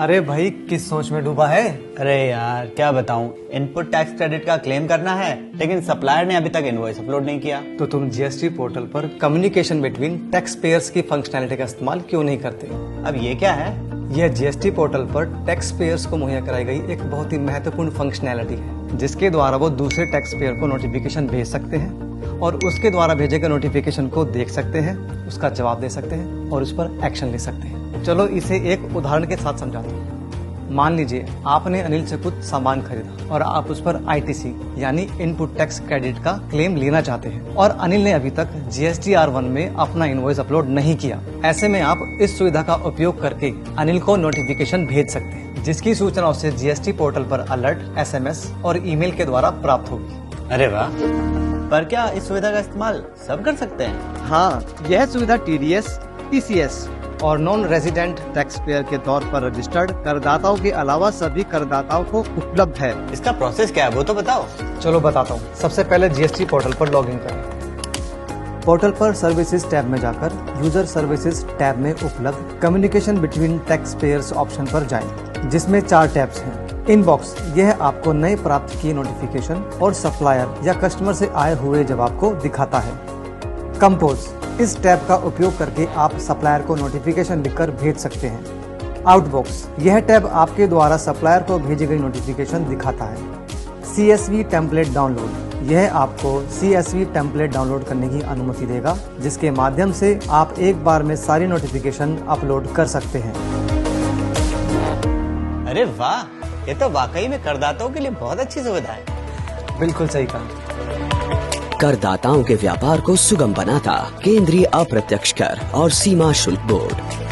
अरे भाई किस सोच में डूबा है? अरे यार क्या बताऊं, इनपुट टैक्स क्रेडिट का क्लेम करना है लेकिन सप्लायर ने अभी तक इनवॉइस अपलोड नहीं किया। तो तुम जीएसटी पोर्टल पर कम्युनिकेशन बिटवीन टैक्स पेयर्स की फंक्शनैलिटी का इस्तेमाल क्यों नहीं करते? अब ये क्या है? यह जीएसटी पोर्टल पर टैक्स पेयर्स को मुहैया कराई गई एक बहुत ही महत्वपूर्ण फंक्शनैलिटी है, जिसके द्वारा वो दूसरे टैक्स पेयर को नोटिफिकेशन भेज सकते हैं और उसके द्वारा भेजे गए नोटिफिकेशन को देख सकते हैं, उसका जवाब दे सकते हैं और उस पर एक्शन ले सकते हैं। चलो इसे एक उदाहरण के साथ समझाता हूँ। मान लीजिए आपने अनिल से कुछ सामान खरीदा और आप उस पर आईटीसी यानी इनपुट टैक्स क्रेडिट का क्लेम लेना चाहते हैं और अनिल ने अभी तक GSTR1 में अपना इनवॉइस अपलोड नहीं किया। ऐसे में आप इस सुविधा का उपयोग करके अनिल को नोटिफिकेशन भेज सकते हैं, जिसकी सूचना उसे जीएसटी पोर्टल पर अलर्ट, SMS और ईमेल के द्वारा प्राप्त होगी। अरे वाह, पर क्या इस सुविधा का इस्तेमाल सब कर सकते हैं? हाँ, यह सुविधा TDS, TCS और नॉन रेजिडेंट टैक्स पेयर के तौर पर रजिस्टर्ड करदाताओं के अलावा सभी करदाताओं को उपलब्ध है। इसका प्रोसेस क्या है वो तो बताओ। चलो बताता हूँ। सबसे पहले जीएसटी पोर्टल पर लॉगिन करें। पोर्टल पर सर्विसेज टैब में जाकर यूजर सर्विसेज टैब में उपलब्ध communication between tax payers option पर जाएं, जिसमें 4 टैब्स हैं। इनबॉक्स, यह आपको नए प्राप्त किए नोटिफिकेशन और सप्लायर या कस्टमर से आए हुए जवाब को दिखाता है। कंपोज, इस टैब का उपयोग करके आप सप्लायर को नोटिफिकेशन लिखकर भेज सकते हैं। आउटबॉक्स, यह टैब आपके द्वारा सप्लायर को भेजी गई नोटिफिकेशन दिखाता है। CSV टेम्पलेट डाउनलोड, यह आपको CSV टेम्पलेट डाउनलोड करने की अनुमति देगा, जिसके माध्यम से आप एक बार में सारी नोटिफिकेशन अपलोड कर सकते हैं। अरे वाह, ये तो वाकई में करदाताओं के लिए बहुत अच्छी सुविधा है। बिल्कुल सही कहा। करदाताओं के व्यापार को सुगम बनाता केंद्रीय अप्रत्यक्ष कर और सीमा शुल्क बोर्ड।